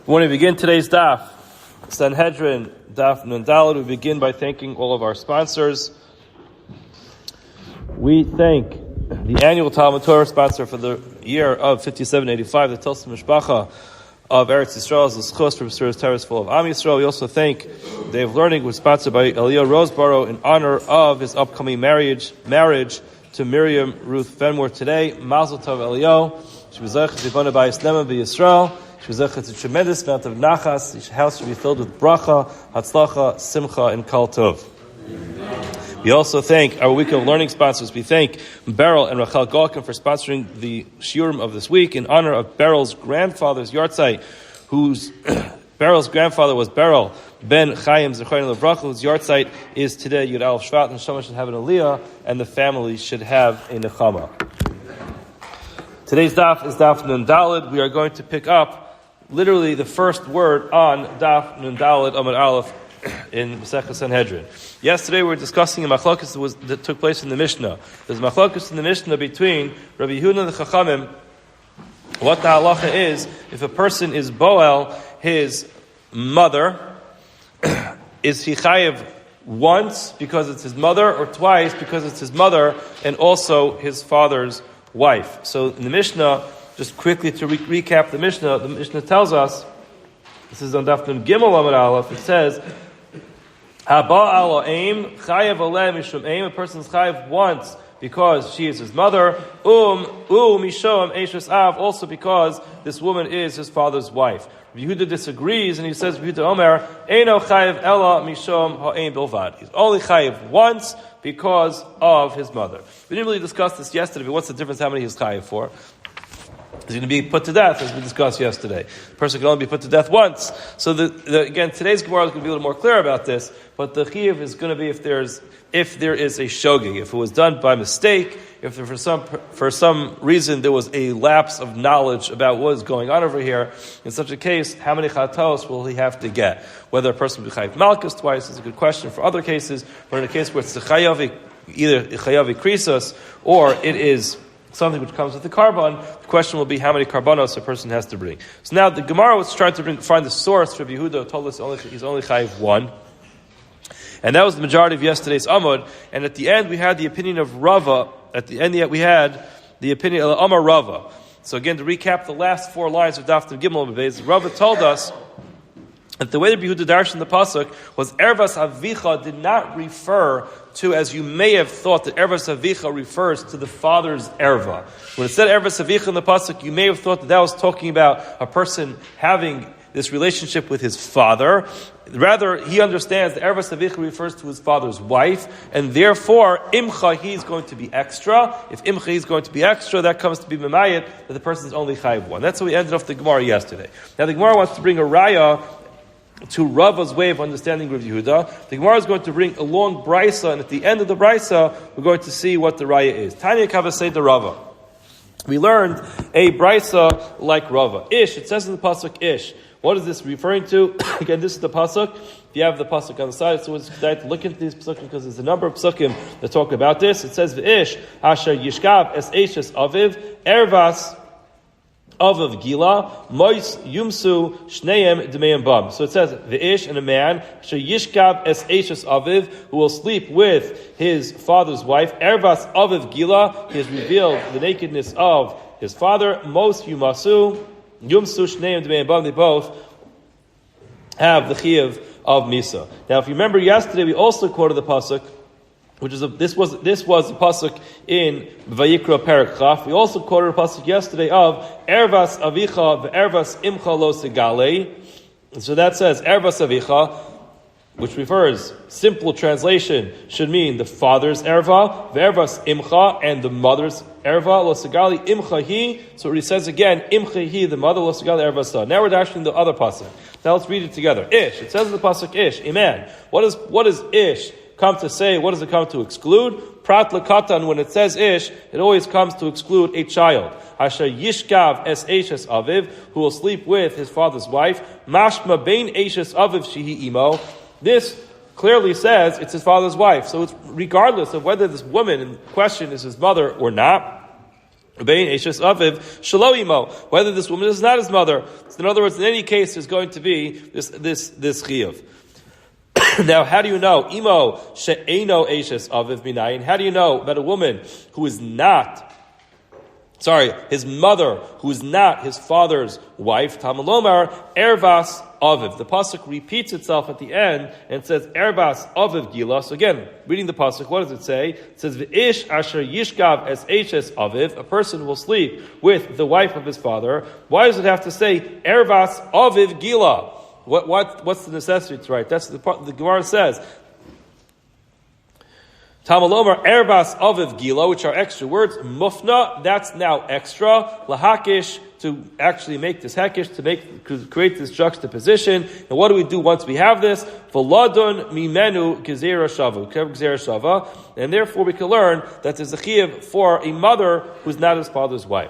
When we begin today's daf, Sanhedrin, daf Nun Daled, we begin by thanking all of our sponsors. We thank the annual TALMUD Torah sponsor for the year of 5785, the Tilson Mishpacha of Eretz Yisrael, zechus for besuros terrace full of Am Yisroel. We also thank Day of Learning, which is sponsored by Eliyahu Roseboro in honor of his upcoming marriage to Miryam Ruth Fenimore today. Mazel Tov Eliyahu. She was zechus to be born by Am Yisroel. She was zechus a tremendous amount of nachas. Each house should be filled with bracha, hatzlacha, simcha, and kol tov. We also thank our week of learning sponsors. We thank Beryl and Rachel Galkin for sponsoring the shiurim of this week in honor of Beryl's grandfather's yahrzeit, whose Beryl's grandfather was Beryl ben Chaim Zechariah Levracha, whose yahrzeit is today Yud Aleph Shvat, and someone should have an aliyah, and the family should have a nechama. Today's daf is daf Nun Daled. We are going to pick up literally the first word on daf Nun Daled Amud Aleph in Masechah Sanhedrin. Yesterday we were discussing a machlokus that took place in the Mishnah. There's a machlokus in the Mishnah between Rabbi Yehuda and the Chachamim, what the halacha is if a person is boel his mother, is he chayev once because it's his mother, or twice because it's his mother and also his father's wife? So in the Mishnah, just quickly to recap the Mishnah tells us, this is on Daf Nun Gimel Amud Aleph, it says, Haba alo aim, chayev oleh mishum aim, a person is chayev once because she is his mother, mishom eishes av, also because this woman is his father's wife. Yehuda disagrees, and he says, Yehuda Omer, eino chayev ela mishom ha'aim bilvad. He's only chayev once because of his mother. We didn't really discuss this yesterday, but what's the difference how many he's chayev for? He's going to be put to death, as we discussed yesterday. The person can only be put to death once. So again, today's Gemara is going to be a little more clear about this, but the chiyuv is going to be if there is a shogeg, if it was done by mistake, if there, for some reason there was a lapse of knowledge about what is going on over here. In such a case, how many chatos will he have to get? Whether a person will be chayav malchus twice is a good question for other cases, but in a case where it's either chayav krisos or it is something which comes with the carbon, the question will be how many carbonos a person has to bring. So now the Gemara was trying to find the source. Rabbi Yehuda told us he's only chayiv one. And that was the majority of yesterday's Amud. And at the end we had the opinion of Rava. At the end we had the opinion of Amar Rava. So again, to recap the last four lines of Daf Nun Gimel Beis, Rava told us that the way that Yehuda darshan the pasuk was Ervas Avicha did not refer to, as you may have thought, that Ervas Avicha refers to the father's erva. When it said Ervas Avicha in the pasuk, you may have thought that was talking about a person having this relationship with his father. Rather, he understands that Ervas Avicha refers to his father's wife, and therefore, Imcha, he's going to be extra. If Imcha is going to be extra, that comes to be Memayit, that the person is only Chayiv one. That's how we ended off the Gemara yesterday. Now the Gemara wants to bring a raya to Rava's way of understanding Rav Yehuda. The Gemara is going to bring a long brisa, and at the end of the brisa, we're going to see what the raya is. Tanya Kavasei de Rava. We learned a brisa like Rava. Ish, it says in the pasuk Ish. What is this referring to? Again, this is the pasuk. If you have the pasuk on the side, so it's good to look into these pasukim because there's a number of pasukim that talk about this. It says Ish, Asher Yishkav Es Eshes Aviv, Ervas Avav Gila, Mois Yumsu Shneim Dmeim Bam. So it says the Ish and a man, Yishkav Es Eshes Aviv, who will sleep with his father's wife. Ervas Avav Gila, he has revealed the nakedness of his father. Mos Yumasu Yumsu Shneim Dmeim Bam. They both have the chiyuv of Misa. Now, if you remember yesterday, we also quoted the pasuk, which is this was the pasuk in Vayikra Perek Chaf. We also quoted a pasuk yesterday of Ervas Avicha ve'Ervas Imcha lo segale. And so that says Ervas Avicha, which refers, simple translation should mean the father's erva, ve'Ervas Imcha, and the mother's erva lo segale Imcha hi. So it says again Imcha hi, the mother lo segale Ervas sa. Now we're dashing the other pasuk. Now let's read it together. Ish. It says in the pasuk Ish. Amen. What is Ish come to say? What does it come to exclude? Prat lekatan, when it says ish, it always comes to exclude a child. Asher yishkav es eshes aviv, who will sleep with his father's wife. Mashma bein eshes aviv shehi imo. This clearly says it's his father's wife. So it's regardless of whether this woman in question is his mother or not. Whether this woman is not his mother. So in other words, in any case, there's going to be this chiyuv. Now, how do you know? Imo she'eno eishes aviv minayin. How do you know about a woman who is not, his mother, who is not his father's wife? Tamalomar ervas aviv. The pasuk repeats itself at the end and says ervas aviv gila. So again, reading the pasuk, what does it say? It says v'ish asher yishkav es eishes aviv. A person will sleep with the wife of his father. Why does it have to say ervas aviv gila? What's the necessity to write? That's the Gemara says. Tamalomar ervas aviv gila, which are extra words. Mufna, that's now extra. Lahakish, to actually make this hekish, to create this juxtaposition. And what do we do once we have this? V'ladun mimenu gezerah shava. And therefore we can learn that there's a chiyuv for a mother who's not his father's wife.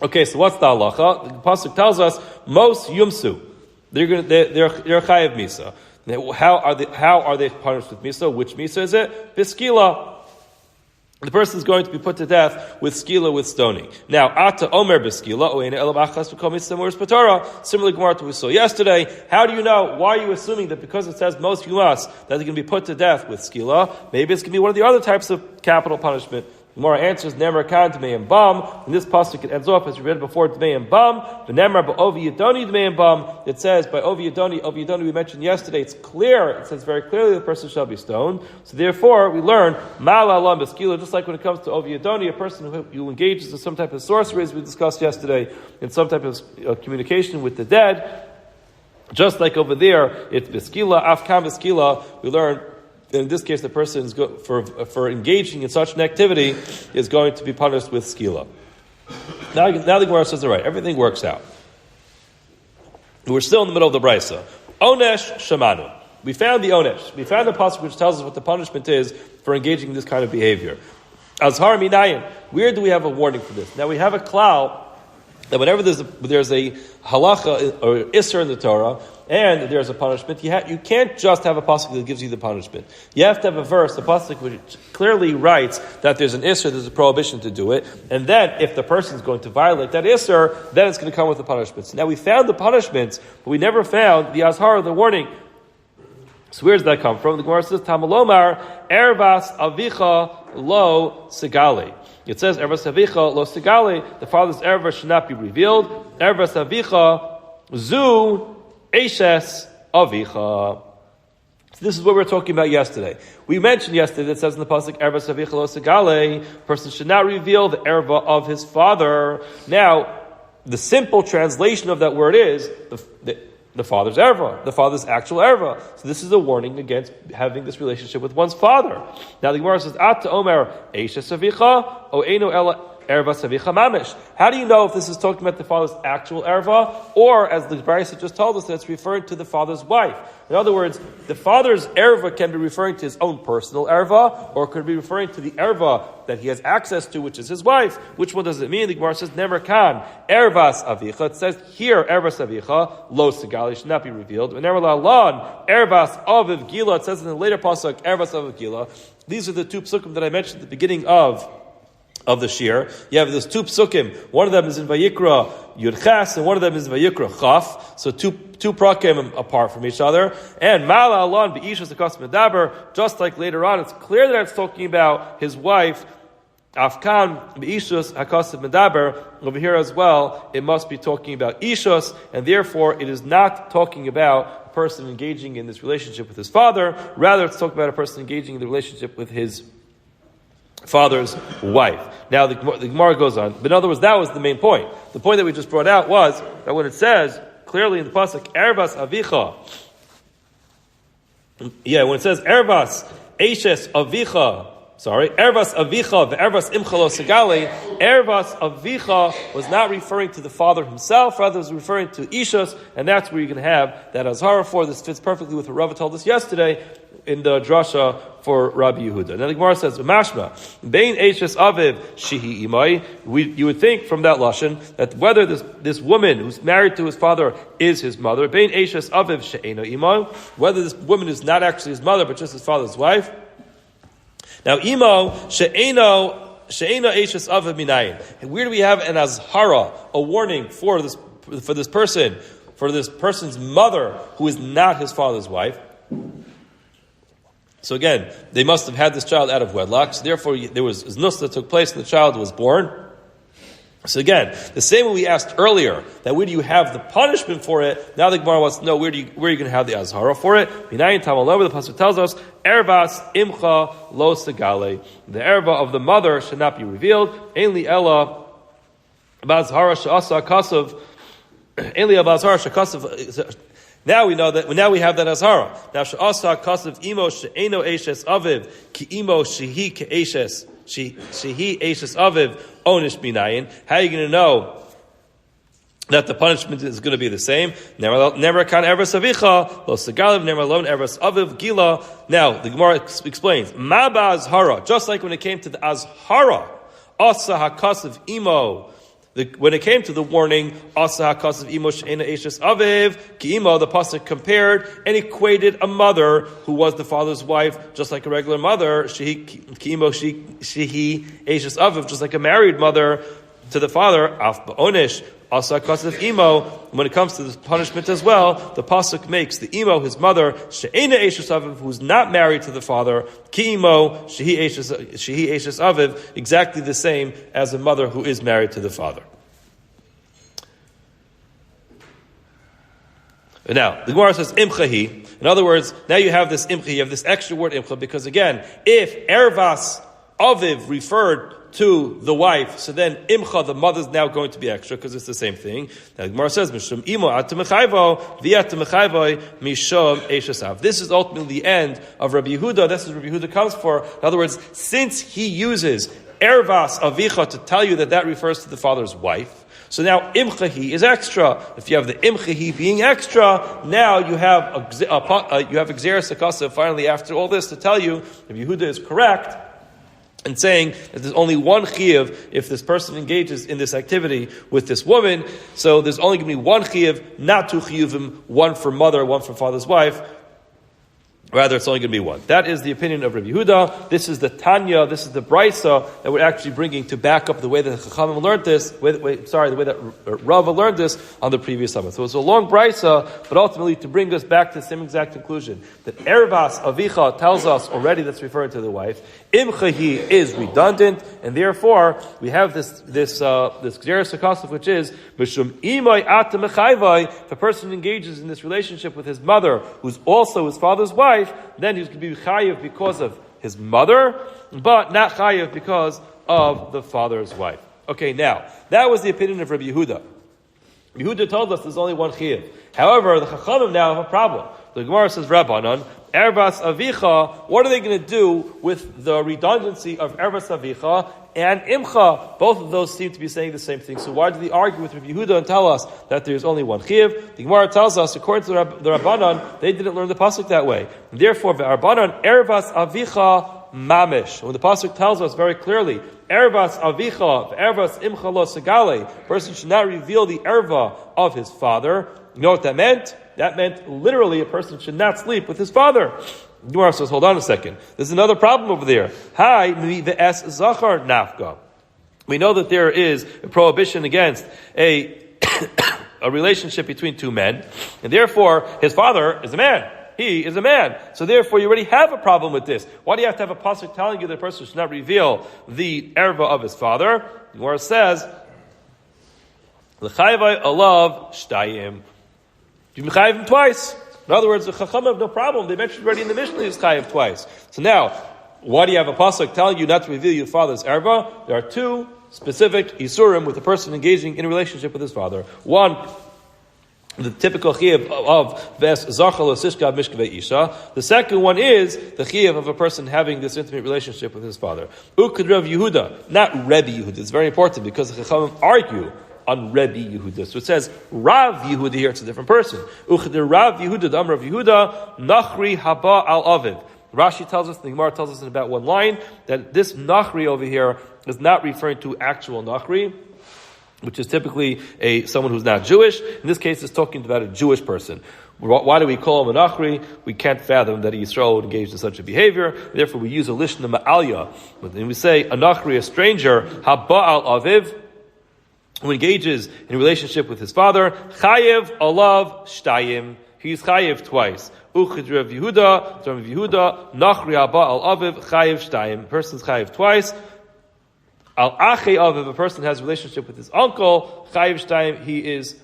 Okay, so what's the halacha? The pasuk tells us most yumsu. They're chayav misa. How are they punished with misa? Which misa is it? Biskila. The person is going to be put to death with skila, with stoning. Now, ata omer biskila oena elabachas v'komis samuris patora. Similarly, Gemara to we saw yesterday. How do you know? Why are you assuming that because it says most yumas that they're going to be put to death with skila? Maybe it's going to be one of the other types of capital punishment. Gemara answers Nemer kan Dmei and Bam. In this pasuk it ends off as we read before Dmei and Bam. The Nemer ba'ovi yadoni Dmei and Bam. It says by ovi yadoni we mentioned yesterday. It's clear. It says very clearly the person shall be stoned. So therefore we learn mal alam beskila. Just like when it comes to ovi yadoni, a person who engages in some type of sorcery, as we discussed yesterday, in some type of communication with the dead. Just like over there, it's beskila afkam beskila. We learn. In this case, the person is for engaging in such an activity is going to be punished with skila. Now the Gemara says, all right, everything works out. We're still in the middle of the brisa. Onesh shamanu. We found the onesh. We found the pasuk which tells us what the punishment is for engaging in this kind of behavior. Azhar minayin. Where do we have a warning for this? Now we have a klal that whenever there's a halacha or isser in the Torah, and there's a punishment, you can't just have a pasuk that gives you the punishment. You have to have a verse, a pasuk which clearly writes that there's an isser, there's a prohibition to do it, and then if the person is going to violate that isser, then it's going to come with the punishments. Now we found the punishments, but we never found the azhar, the warning. So where does that come from? The Gemara says, Tamalomar, ervas avicha lo sigale. It says, ervas avicha lo sigale, the father's erva should not be revealed. Ervas avicha zu eishes avicha. So this is what we were talking about yesterday. We mentioned yesterday that it says in the pasuk, ervas avicha lo sigale, person should not reveal the erva of his father. Now, the simple translation of that word is, the father's erva, the father's actual erva. So this is a warning against having this relationship with one's father. Now the Gemara says, At Omer Eishes Avicha O Eino Ela Erva Savicha Mamish. How do you know if this is talking about the father's actual erva, or as the Brisa just told us, that it's referring to the father's wife? In other words, the father's erva can be referring to his own personal erva, or could be referring to the erva that he has access to, which is his wife. Which one does it mean? The Gemara says, Never kan ervas avicha. It says here, ervas avicha, lo sigali, should not be revealed. And never lan ervas aviv gila. It says in the later pasuk, ervas aviv gila. These are the two psukim that I mentioned at the beginning of the shir. You have those two psukim. One of them is in Vayikra Yud Ches, and one of them is in Vayikra Chaf. So two prakim apart from each other. And Mala Alon Beishus Akas Medaber, just like later on, it's clear that it's talking about his wife, Afkan Beishus Akas Medaber. Over here as well, it must be talking about Ishus, and therefore it is not talking about a person engaging in this relationship with his father. Rather, it's talking about a person engaging in the relationship with his father's wife. Now the Gemara goes on, but in other words, that was the main point. The point that we just brought out was that when it says clearly in the pasuk ervas avicha, when it says ervas eishes avicha, ervas avicha ve'ervas imchalo segale, ervas avicha was not referring to the father himself, rather it was referring to ishus, and that's where you're going to have that azhara for. This fits perfectly with what Rabbi told us yesterday in the drasha for Rabbi Yehuda. Now the Gemara says, "Mashma bein eishes aviv shihi imai." You would think from that lashon that whether this woman who's married to his father is his mother, bein eishes aviv she'ena imai, whether this woman is not actually his mother but just his father's wife. Now imo she'eno she'ena eishes aviv minayin. Where do we have an azhara, a warning for this person's mother who is not his father's wife? So again, they must have had this child out of wedlock. So therefore, there was znus that took place and the child was born. So again, the same way we asked earlier, that where do you have the punishment for it? Now the Gemara wants to know where are you going to have the azhara for it? Minayin tamal, the pasuk tells us, Erbas imcha lo segale. The erba of the mother should not be revealed. Ainli ella bazhara she'asa kasav. Ainli bazhara she'kasav. Now we know that. Now we have that azhara. Now she'asa kasav imo she'eno eshes aviv ki imo shehi ke'eshes. Shehi Eishes Aviv Onish Binayin. How are you going to know that the punishment is going to be the same? Never kan Eres Avicha, Lo Segalev, never alone Eres Aviv Gila. Now, the Gemara explains, Ma Azhara, just like when it came to the Azhara, Asa HaKasav Imo, when it came to the warning, Asa HaKasav Imo She'ena Eishes Aviv, Ki Imo, the pasuk compared and equated a mother who was the father's wife, just like a regular mother, Ki Imo Shehi Eishes Aviv, just like a married mother to the father, Af Ba'onish, Asa HaKasav Imo. When it comes to this punishment as well, the pasuk makes the Imo, his mother, She'ena Eishes Aviv, who's not married to the father, Ki Imo Shehi Eishes Aviv, exactly the same as a mother who is married to the father. Now, the Gemara says, imchahi. In other words, now you have this imcha, you have this extra word imcha, because again, if ervas aviv referred to the wife, so then imcha, the mother, is now going to be extra, because it's the same thing. Now, the Gemara says, mishum imo atamechayvo, viatamechayvo, mishum eshesav. This is ultimately the end of Rabbi Yehuda. This is what Rabbi Yehuda comes for. In other words, since he uses ervas avicha to tell you that refers to the father's wife, so now imchahi is extra. If you have the imchahi being extra, now you have exeris akasa. Finally, after all this, to tell you if Yehuda is correct in saying that there's only one chiyuv if this person engages in this activity with this woman. So there's only going to be one chiyuv, not two chiyuvim, one for mother, one for father's wife. Rather, it's only going to be one. That is the opinion of Rabbi Yehuda. This is the Tanya, this is the Brisa that we're actually bringing to back up the way that Chachamim learned this, the way that Rava learned this on the previous Sabbath. So it's a long Brisa, but ultimately to bring us back to the same exact conclusion. That Ervas Avicha tells us already that's referring to the wife. Imchahi is redundant, and therefore we have this Gzeres HaKasav, which is, Mishum Imay Ata Mechayvai, if a person engages in this relationship with his mother, who's also his father's wife, then he's going to be chayiv because of his mother, but not chayiv because of the father's wife. Okay, now, that was the opinion of Rabbi Yehuda. Yehuda told us there's only one chayiv. However, the Chachamim now have a problem. The Gemara says, Rabbanan, Erbas Avicha, what are they going to do with the redundancy of Erbas Avicha and Imcha? Both of those seem to be saying the same thing. So why do they argue with Rabbi Yehuda and tell us that there's only one Chiv? The Gemara tells us, according to the Rabbanan, they didn't learn the pasuk that way. And therefore, the Rabbanan, Erbas Avicha Mamish. When the pasuk tells us very clearly, Erbas Avicha, Erbas Imcha Lo Segale, person should not reveal the erva of his father. You know what that meant? That meant literally a person should not sleep with his father. The Gemara says, hold on a second. There's another problem over there. Hi, the es zachar nafka. We know that there is a prohibition against a relationship between two men, and therefore his father is a man. He is a man. So therefore you already have a problem with this. Why do you have to have a pasuk telling you that a person should not reveal the erva of his father? The Gemara says, L'chayvai alav shtayim. You can chayiv him twice. In other words, the Chacham have no problem. They mentioned already in the Mishnah he's chayiv twice. So now, why do you have a pasuk telling you not to reveal your father's erva? There are two specific isurim with the person engaging in a relationship with his father. One, the typical chiyuv of ves zachal osishka mishkavei isha. The second one is the chiyuv of a person having this intimate relationship with his father. Ukad Rav Yehuda, not Rebbe Yehuda. It's very important because the Chachamim argue on Rebbe Yehuda. So it says Rav Yehuda here, it's a different person. Uchad Rav Yehuda, the Amr of Yehuda, Nachri Haba al Aviv. Rashi tells us, the Gemara tells us in about one line, that this Nachri over here is not referring to actual Nachri, which is typically someone who's not Jewish. In this case, it's talking about a Jewish person. Why do we call him a Nachri? We can't fathom that a Yisrael would engage in such a behavior. Therefore, we use a lishna ma'alya. When we say a Nachri, a stranger, haba'al aviv, who engages in a relationship with his father, chayev alav shtayim. He's chayev twice. Uchid Rav Yehuda, Nachri haba'al aviv, chayev shtayim. Person's chayev twice. Al ache aviv, if a person has a relationship with his uncle, chayev shtayim, he is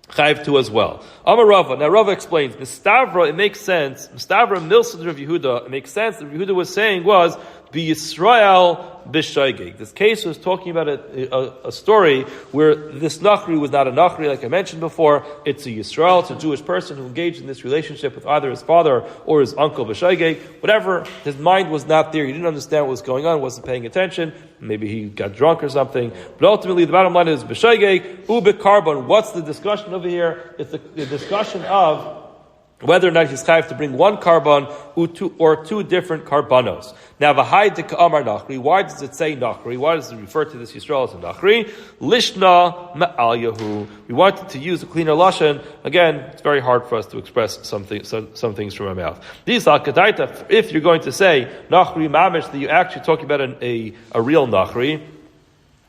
chayiv too as well. Amar Rava. Now Rava explains, Mistavra, it makes sense. Mistavra milsad Rav Yehuda. It makes sense. That Rav Yehuda was saying was be Yisrael b'shaygeg. This case was talking about a story where this Nachri was not a Nachri, like I mentioned before. It's a Yisrael, it's a Jewish person who engaged in this relationship with either his father or his uncle b'shaygeg. Whatever, his mind was not there. He didn't understand what was going on, wasn't paying attention. Maybe he got drunk or something. But ultimately, the bottom line is b'shaygeg, u'bekarbon. What's the discussion over here? It's the discussion of whether or not he's chayav to bring one karban or two different karbanos. Now, v'hai de ka'amar nachri. Why does it say nachri? Why does it refer to this Yisrael as a nachri? Lishna ma'al yahu. We wanted to use a cleaner lashon. Again, it's very hard for us to express some things from our mouth. These al-kadaita, if you're going to say nachri mamish, that you're actually talking about a real nachri.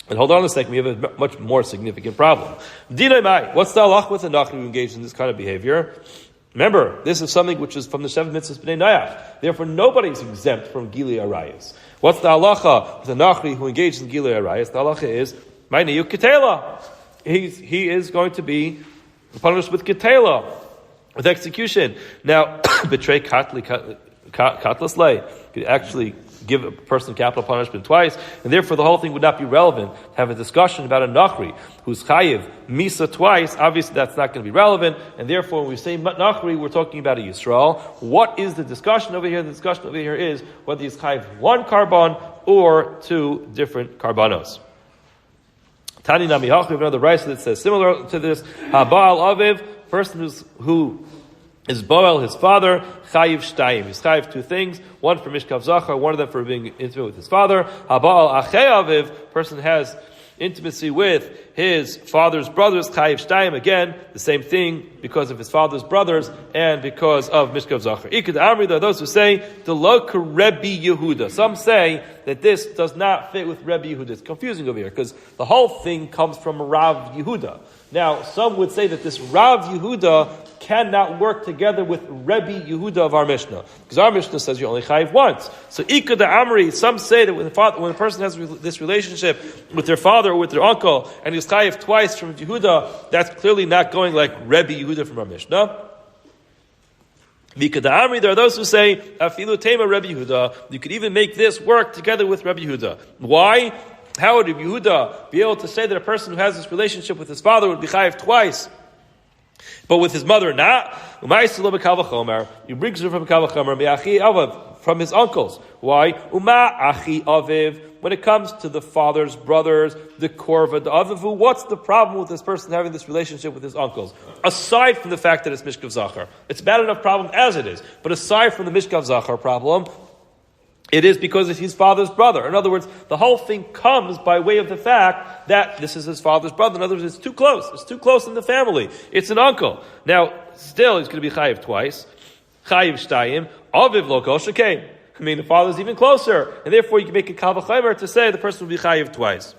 And hold on a second, we have a much more significant problem. Dinay mai. What's the halach with a nachri who engaged in this kind of behavior? Remember, this is something which is from the Seven Mitzvahs B'nai Noach. Therefore, nobody is exempt from Gilui Arayos. What's the halacha with a Nachri who engaged in Gilui Arayos? The halacha is, Ma'neyu Ketela. He is going to be punished with Ketela, with execution. Now, betray Katlas Lay could actually give a person capital punishment twice, and therefore the whole thing would not be relevant to have a discussion about a Nachri who's chayiv misa twice. Obviously that's not going to be relevant, and therefore when we say Nachri, we're talking about a Yisrael. What is the discussion over here? The discussion over here is whether he's chayiv one karban or two different karbanos. Tani Nami Hach, we have another rice that says similar to this, Haba'al Aviv, person who is Boel, his father, chayiv shtayim. He's chayiv two things, one for mishkav zachar, one of them for being intimate with his father. Haba'al achei aviv, person has intimacy with his father's brothers, chayiv shtayim. Again, the same thing because of his father's brothers and because of mishkav zachar. Ikad amri, there are those who say the lo Rabbi Yehuda. Some say that this does not fit with Rabbi Yehuda. It's confusing over here because the whole thing comes from Rav Yehuda. Now, some would say that this Rav Yehuda cannot work together with Rebbe Yehuda of our Mishnah. Because our Mishnah says you only chayiv once. So Ika da Amri, some say that when a person has this relationship with their father or with their uncle, and he's chayiv twice from Yehuda, that's clearly not going like Rebbe Yehuda from our Mishnah. Ika da Amri, there are those who say, Afilu Tema Rebbe Yehuda, you could even make this work together with Rebbe Yehuda. Why? How would Rebbe Yehuda be able to say that a person who has this relationship with his father would be chayiv twice, but with his mother not? He brings it from from his uncles. Why? When it comes to the father's brothers, the korva, the avivu, what's the problem with this person having this relationship with his uncles? Aside from the fact that it's mishkav zachar, it's a bad enough problem as it is. But aside from the mishkav zachar problem, it is because it's his father's brother. In other words, the whole thing comes by way of the fact that this is his father's brother. In other words, it's too close. It's too close in the family. It's an uncle. Now, still, he's going to be chayiv twice. Chayiv shtayim. Aviv lo kol shekain. I mean, the father's even closer. And therefore, you can make a kal v'chomer to say the person will be chayiv twice.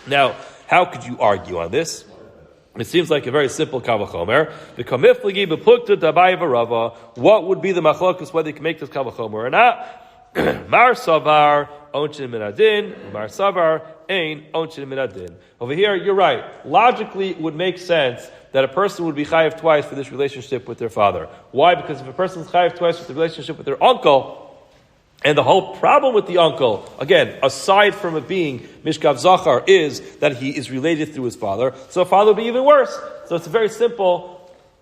Now, how could you argue on this? It seems like a very simple kal v'chomer. What would be the machlokus whether you can make this kal v'chomer or not? Mar savar onchin min adin, mar savar ein onchin min adin. Over here, you're right. Logically, it would make sense that a person would be chayiv twice for this relationship with their father. Why? Because if a person is chayiv twice with the relationship with their uncle, and the whole problem with the uncle, again, aside from it being mishkav zachar, is that he is related through his father, so the father would be even worse. So it's a very simple,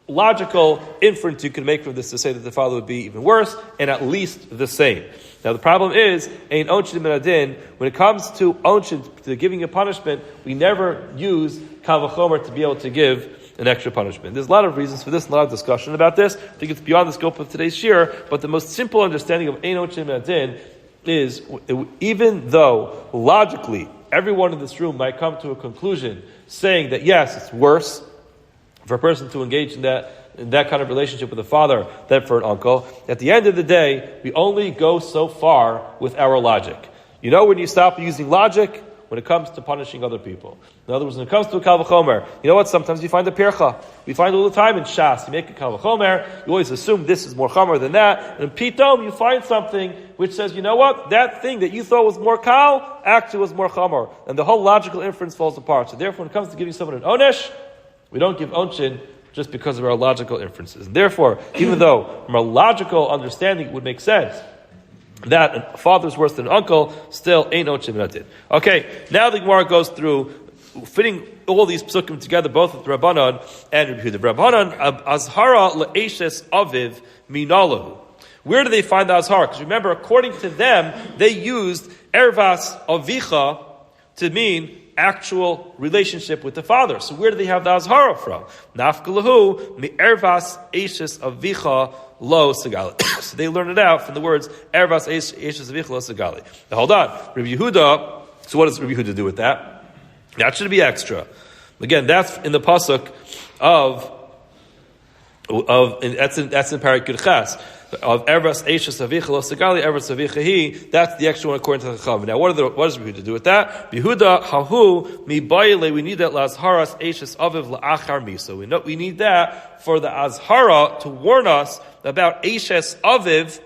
logical inference you can make from this to say that the father would be even worse and at least the same. Now the problem is, ein onchin min adin, when it comes to onchin, to giving a punishment, we never use kal v'chomer to be able to give an extra punishment. There's a lot of reasons for this, a lot of discussion about this. I think it's beyond the scope of today's shir, but the most simple understanding of ein onchin min adin is, even though logically everyone in this room might come to a conclusion saying that yes, it's worse for a person to engage in that that kind of relationship with a father than for an uncle. At the end of the day, we only go so far with our logic. You know when you stop using logic? When it comes to punishing other people. In other words, when it comes to a kal v'chomer, you know what? Sometimes you find a pircha. We find all the time in Shas. You make a kal v'chomer, you always assume this is more chomer than that, and in pitom you find something which says, you know what? That thing that you thought was more kal actually was more chomer. And the whole logical inference falls apart. So therefore, when it comes to giving someone an onesh, we don't give onshin just because of our logical inferences. And therefore, even though from a logical understanding it would make sense that a father's worse than an uncle, still ain't no chimnadin. Okay, now the Gemara goes through fitting all these psukim together, both with Rabbanan and Rabbi Yehuda. Rabbanan, azhara le'eshes aviv minalahu. Where do they find the azhara? Because remember, according to them, they used ervas avicha to mean actual relationship with the father. So where do they have the azhara from? Nafkalahu mi ervas eshes avicha lo sagali. So they learn it out from the words ervas eshes avicha lo sagali. Now hold on, Rabbi Yehuda. So what does Rabbi Yehuda do with that? That should be extra. Again, that's in the pasuk that's in Parak Yud Ches of Ervas Eishes Avicha Lo Sagali Ervas Avicha Hi. That's the extra one according to the Chacham. Now, what does Yehuda do with that? Yehuda Hahu Mi Baile. We need that Lazharas Eishes Aviv La'achar Misa. We need that for the Azhara to warn us about Eishes Aviv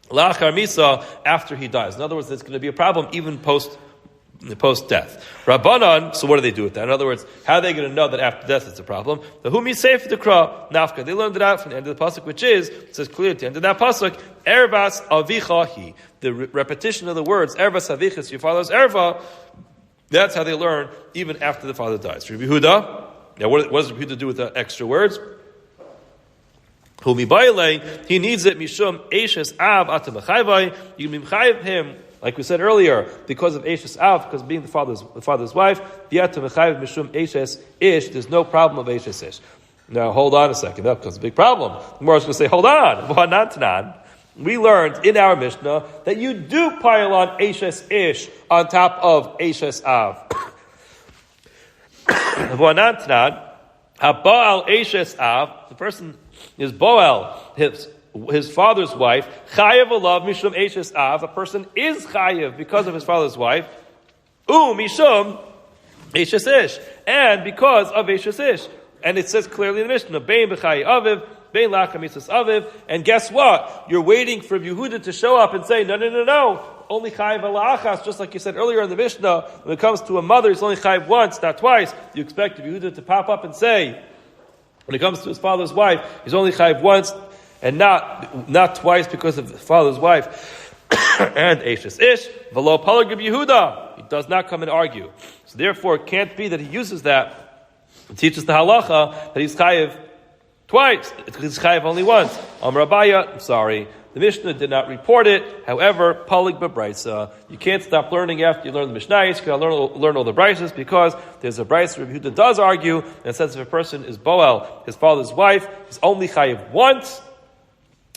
La'achar Misa after he dies. In other words, there's going to be a problem even post-death. Rabbanan, so what do they do with that? In other words, how are they going to know that after death it's a problem? The Humi Seif Dekra Nafka. They learned it out from the end of the pasuk, which is, it says clearly at the end of that pasuk, Ervas Avicha Hi. The repetition of the words, Ervas Avicha is your father's Erva. That's how they learn even after the father dies. Rabbi Yehuda, now what does Rabbi Yehuda do with the extra words? Humi Baile, he needs it, Mishum Eishes Av Atamachayvai. You can mechayiv him, like we said earlier, because of Eishes Av, because of being the father's wife, there's no problem of Eishes Ish. Now, hold on a second. That becomes a big problem. The Gemara is going to say, hold on. We learned in our Mishnah that you do pile on Eishes Ish on top of Eishes Av. The person is Boel, his father's wife, chayev alav mishum eishes av. A person is chayev because of his father's wife. Mishum eishes ish, and because of eishes ish. And it says clearly in the Mishnah, bein b'chayi aviv, bein la'achar mitzvahs aviv. And guess what? You're waiting for Yehuda to show up and say, no. Only chayev ala'achas, just like you said earlier in the Mishnah. When it comes to a mother, it's only chayev once, not twice. You expect Yehuda to pop up and say, when it comes to his father's wife, he's only chayev once, and not twice because of the father's wife. And Eishes Ish, V'lo Palag of Yehuda. He does not come and argue. So therefore, it can't be that he uses that and teaches the halacha that he's chayiv twice. He's chayiv only once. Rabbi, I'm sorry. The Mishnah did not report it. However, Palig b'braisa. You can't stop learning after you learn the Mishnayos. You can learn all the braisos because there's a braisa. Rabbi Yehuda does argue in the sense if a person is Boel, his father's wife, he's only chayiv once,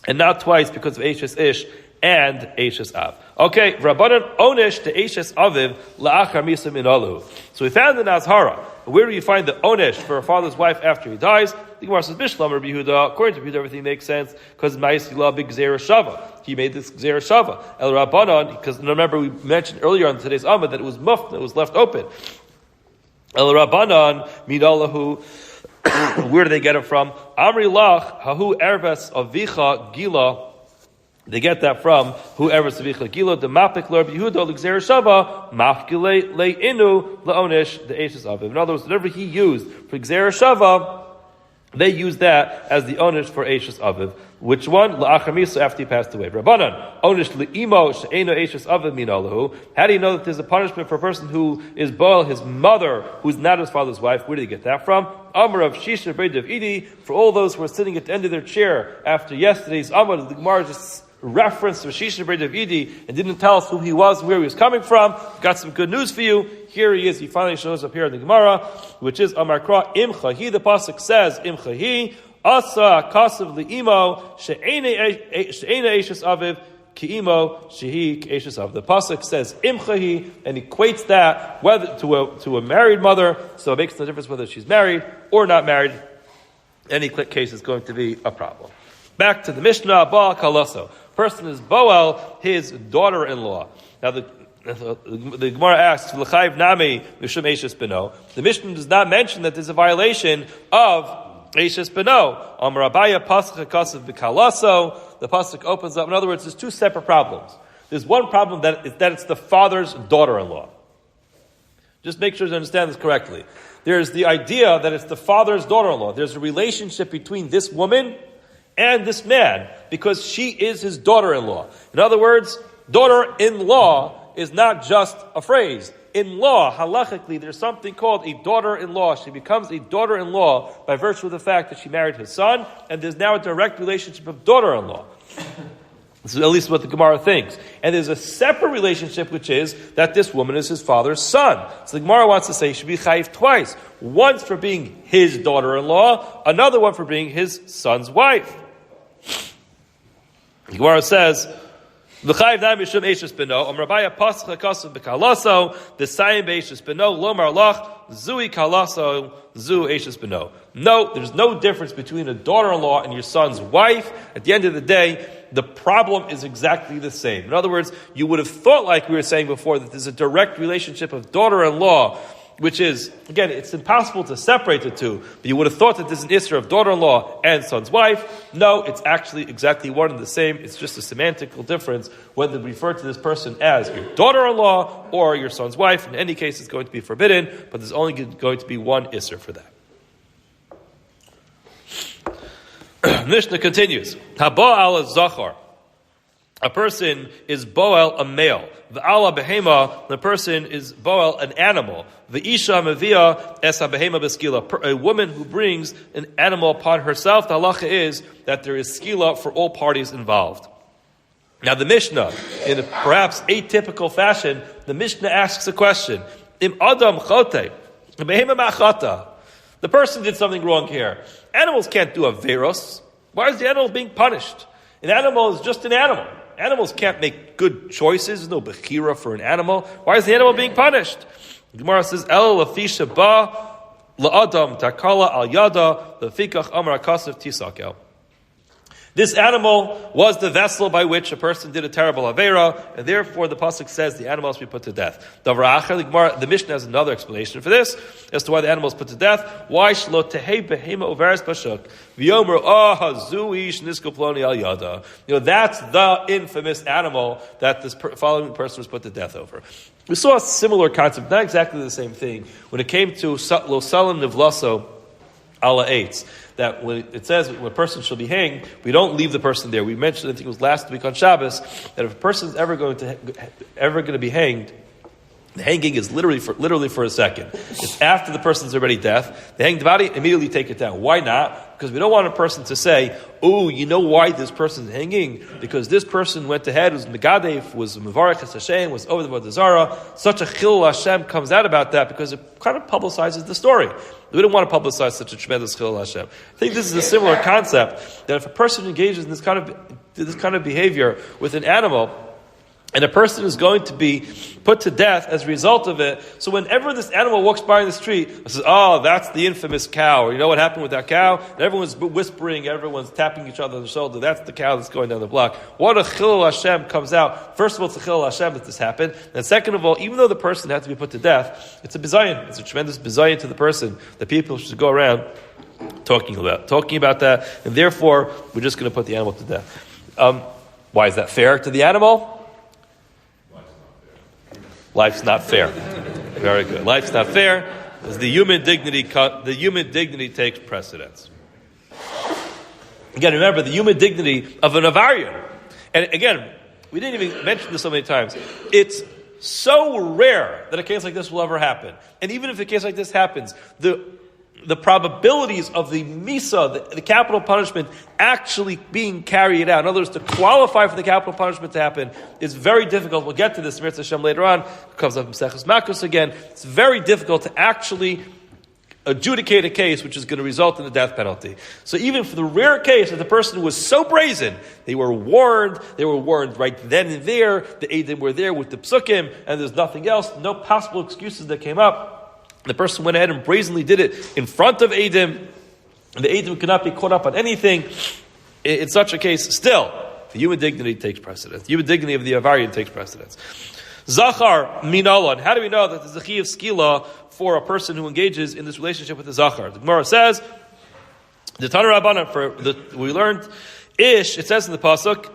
and not twice because of Eishes Ish and Eishes Av. Okay, Rabbanan Onesh to Eishes Aviv la'achar misa minalu. So we found the Azhara. Where do you find the Onesh for a father's wife after he dies? The Gemara says, Bishlam Rabbi Yehuda. According to Rabbi Yehuda, everything makes sense because Ma'isila big Gzera Shava. He made this Gzera Shava. El Rabbanan, because remember we mentioned earlier on today's Amud that it was muft, that it was left open. El Rabbanan minalahu. Where do they get it from? Amri lach hahu erves avicha gila. They get that from hu erves avicha gila. The mapik Rabbi Yehuda l'gzer shava mafkile leinu laonish the eishes aviv. In other words, whatever he used for gzer shava, they use that as the onish for eishes aviv. Which one? La'achar misa after he passed away. Rabbanan onish le'imo she'eno eishes aviv minalahu. How do you know that there's a punishment for a person who is boel, his mother, who's not his father's wife? Where do you get that from? Amar of Shisha Breid of Idi, for all those who are sitting at the end of their chair after yesterday's Amar, the Gemara just referenced to Shisha Breid of Idi and didn't tell us who he was, where he was coming from. Got some good news for you. Here he is. He finally shows up here in the Gemara, which is Amar Kra Imchahi. The pasuk says Imchahi Asa Kasav Li'imo She'ena Eishes Aviv Ki'imo Shehi Ke'eshes Aviv. The pasuk says Imchahi and equates that whether to a married mother, so it makes no difference whether she's married or not married. any case is going to be a problem. Back to the Mishnah, Baal Kalaso. Person is Boel, his daughter-in-law. Now the Gemara asks, L'chayv nami mishum eishes beno. The Mishnah does not mention that there's a violation of eishes beno. Rabbi pasuk hakasav b'kalaso. The pasuk opens up. In other words, there's two separate problems. There's one problem that it's the father's daughter-in-law. Just make sure to understand this correctly. There's the idea that it's the father's daughter-in-law. There's a relationship between this woman and this man because she is his daughter-in-law. In other words, daughter-in-law is not just a phrase. In law, halachically, there's something called a daughter-in-law. She becomes a daughter-in-law by virtue of the fact that she married his son, and there's now a direct relationship of daughter-in-law. This is at least what the Gemara thinks. And there's a separate relationship, which is that this woman is his father's son. So the Gemara wants to say she should be chayiv twice. Once for being his daughter-in-law, another one for being his son's wife. The Gemara says, L'chayv nami mishum eishes beno, Rabbi pasuk hakasav b'kalaso, D'sayim be'eishes beno, lomar lach, zui kalaso, zu eishes beno. No, there's no difference between a daughter-in-law and your son's wife. At the end of the day, the problem is exactly the same. In other words, you would have thought, like we were saying before, that there's a direct relationship of daughter-in-law, which is, again, it's impossible to separate the two, but you would have thought that there's an issur of daughter-in-law and son's wife. No, it's actually exactly one and the same. It's just a semantical difference whether we refer to this person as your daughter-in-law or your son's wife. In any case, it's going to be forbidden, but there's only going to be one issur for that. Mishnah continues. Haba ala zachar. A person is boel, a male. V'ala behema, the person is boel, an animal. V'isha mevia es behema beskila. A woman who brings an animal upon herself. The halacha is that there is skila for all parties involved. Now the Mishnah, in a perhaps atypical fashion, the Mishnah asks a question. Im adam chote, behema machata. The person did something wrong here. Animals can't do averos. Why is the animal being punished? An animal is just an animal. Animals can't make good choices. There's no bechira for an animal. Why is the animal being punished? The Gemara says, El lafisha ba la'adam takala al yada lefikach amar akasav tisakel. This animal was the vessel by which a person did a terrible avera, and therefore the pasuk says the animal must be put to death. The Mishnah has another explanation for this as to why the animal is put to death. Why shlo tehei behema overes bashuk v'yomer hazu ish nisko ploni al yada? That's the infamous animal that this following person was put to death over. We saw a similar concept, not exactly the same thing, when it came to lo salim nivlaso ala eitz. That when it says when a person shall be hanged, we don't leave the person there. We mentioned, I think it was last week on Shabbos, that if a person is ever going to be hanged, the hanging is literally for a second. It's after the person's already dead. They hang the body, immediately take it down. Why not? Because we don't want a person to say, oh, you know why this person's hanging? Because this person went ahead, was Megadef, was Mevarech Hashem, was over the Avodah Zarah. Such a chil Hashem comes out about that because it kind of publicizes the story. We don't want to publicize such a tremendous chil Hashem. I think this is a similar concept, that if a person engages in this kind of behavior with an animal, and a person is going to be put to death as a result of it. So whenever this animal walks by in the street, it says, oh, that's the infamous cow. Or you know what happened with that cow? And everyone's whispering, everyone's tapping each other on the shoulder. That's the cow that's going down the block. What a chilul Hashem comes out. First of all, it's a chilul Hashem that this happened. And second of all, even though the person had to be put to death, it's a bizayon. It's a tremendous bizayon to the person that people should go around talking about that. And therefore, we're just going to put the animal to death. Why is that fair to the animal? Life's not fair. Very good. Life's not fair because the human dignity takes precedence. Again, remember the human dignity of an avarian. And again, we didn't even mention this so many times. It's so rare that a case like this will ever happen. And even if a case like this happens, the probabilities of the misa, the capital punishment, actually being carried out, in other words, to qualify for the capital punishment to happen, is very difficult. We'll get to this Mirza Hashem later on. It comes up in Seches Makos again. It's very difficult to actually adjudicate a case which is going to result in the death penalty. So even for the rare case that the person was so brazen, they were warned right then and there, the Eidim were there with the psukim, and there's nothing else, no possible excuses that came up. The person went ahead and brazenly did it in front of Eidim. and the Eidim cannot be caught up on anything, in such a case, still, the human dignity takes precedence. The human dignity of the Avarian takes precedence. Zachar minalon. How do we know that there's a chi of skila for a person who engages in this relationship with the Zachar? The Gemara says, the Tana Rabbanan, we learned, Ish, it says in the Pasuk,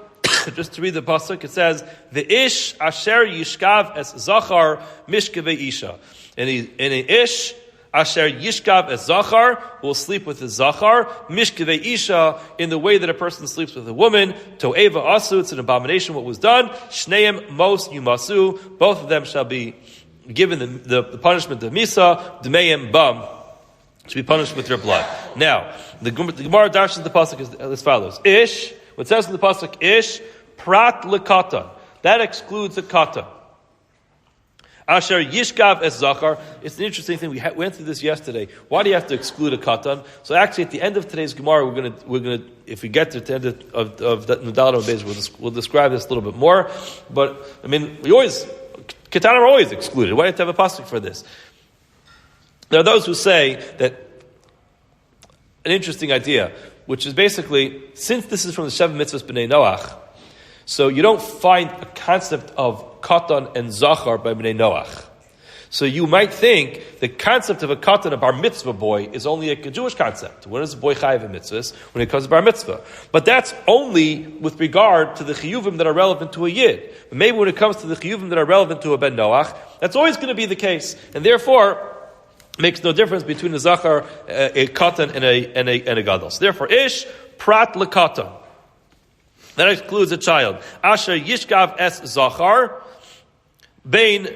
just to read the Pasuk, it says, the Ish asher yishkav es Zachar mishkevei isha. And an Ish asher yishkav es Zachar will sleep with the Zachar, mishkevei isha, in the way that a person sleeps with a woman. To'eva asu, it's an abomination what was done. Shneim mos yumasu, both of them shall be given the punishment of Misa, Dmeim bam, to be punished with their blood. Now, the Gemara dashes the pasuk as follows: Ish, what says in the pasuk, Ish prat lekatan, that excludes a katan. Asher yishkav es zachar. It's an interesting thing. We went through this yesterday. Why do you have to exclude a katan? So actually, at the end of today's Gemara, we're gonna, if we get to the end of the Nadalat base, we'll describe this a little bit more. But I mean, katanim are always excluded. Why do you have to have a pasuk for this? There are those who say that an interesting idea, which is basically, since this is from the Sheva Mitzvahs B'nai Noach, so you don't find a concept of katan and zachar by B'nai Noach. So you might think the concept of a katan, a bar mitzvah boy, is only a Jewish concept. When is a boy chayiv in mitzvahs? When it comes to bar mitzvah. But that's only with regard to the chiyuvim that are relevant to a yid. But maybe when it comes to the chiyuvim that are relevant to a ben Noach, that's always going to be the case. And therefore, makes no difference between a zachar, a katan, and a gadol. So therefore, ish prat lekatan. That excludes a child. Asher yishkav es zachar, bein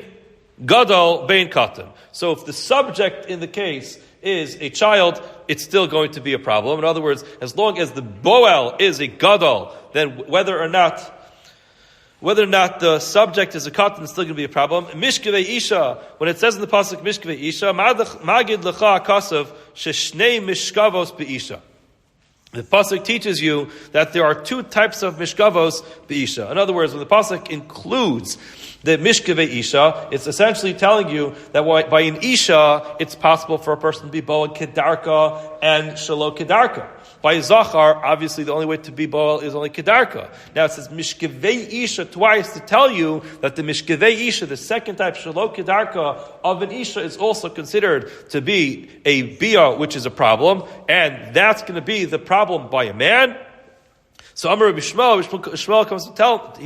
gadol, bein katan. So if the subject in the case is a child, it's still going to be a problem. In other words, as long as the boel is a gadol, then whether or not the subject is a katan, it's still going to be a problem. Mishkevei isha, when it says in the pasuk mishkevei isha, magid lecha kasav sheshnei mishkavos beisha. The pasuk teaches you that there are two types of mishkavos beisha. In other words, when the pasuk includes the mishkevei isha, it's essentially telling you that by an isha, it's possible for a person to be boel kedarka and shelo kedarka. By zachar, obviously the only way to be boel is only kedarka. Now it says mishkevei isha twice to tell you that the mishkevei isha, the second type shelo kedarka of an isha, is also considered to be a bia, which is a problem, and that's going to be the problem by a man. So Amar Rabbi Shmuel comes to tell,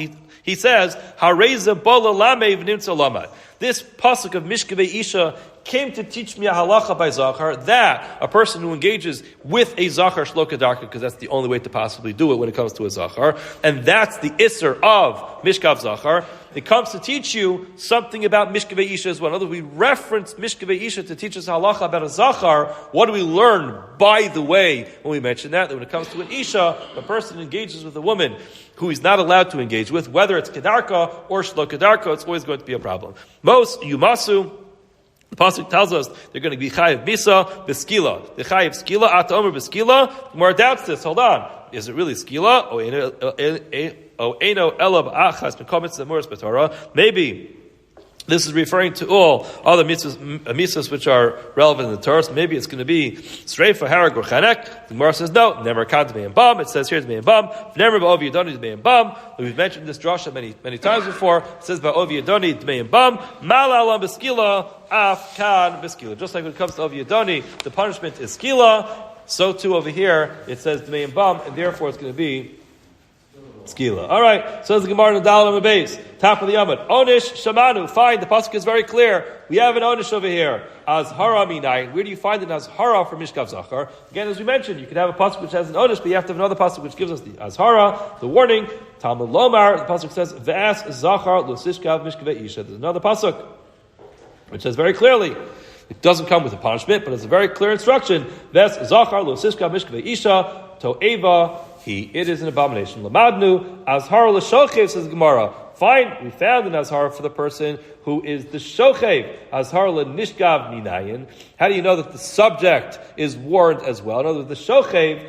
he says, Hareza bola lame v'nimtza lamad. This pasuk of mishkevei isha came to teach me a halacha by zachar, that a person who engages with a zachar shlo kedarka, because that's the only way to possibly do it when it comes to a zachar, and that's the isser of mishkav zachar. It comes to teach you something about mishkevei isha as well. In other words, we reference mishkevei isha to teach us halacha about a zachar. What do we learn, by the way, when we mention that when it comes to an isha, a person engages with a woman who he's not allowed to engage with, whether it's kedarka or shlo kedarka, it's always going to be a problem. Most yumasu, the pasuk tells us they're going to be chayiv misa beskila. The chayiv skila at omer beskila. The more doubts this. Hold on, is it really skila? Maybe this is referring to all other mitzvahs which are relevant in the Torah. So maybe it's going to be streifa, harag, or chanek. The Gemara says no. Never kan to me'im bam. It says here to me'im bam. Never ba'ovi yadoni to me'im bam. We've mentioned this drasha many times before. It says ba'ovi yadoni to me'im bam. Mala alam beskila af kan beskila. Just like when it comes to ovi yadoni, the punishment is skila. So too over here it says to me'im bam, and therefore it's going to be skila. All right. So the Gemara in the Daled on the base, top of the Yamad. Onish shamanu. Fine. The pasuk is very clear. We have an onish over here. Azhara minai. Where do you find an azhara for mishkav zachar? Again, as we mentioned, you can have a pasuk which has an onish, but you have to have another pasuk which gives us the azhara, the warning. Talmud lomar. The pasuk says ve'as zachar lusishkav mishkavei isha. There's another pasuk which says very clearly. It doesn't come with a punishment, but it's a very clear instruction. Ve'as zachar lusishkav mishkavei isha to'eva. It is an abomination. Lamadnu azhar l'shochev, says Gemara. Fine, we found an azhar for the person who is the shochev. Azhar l'nishgav minayin. How do you know that the subject is warned as well? In other words, the shochev,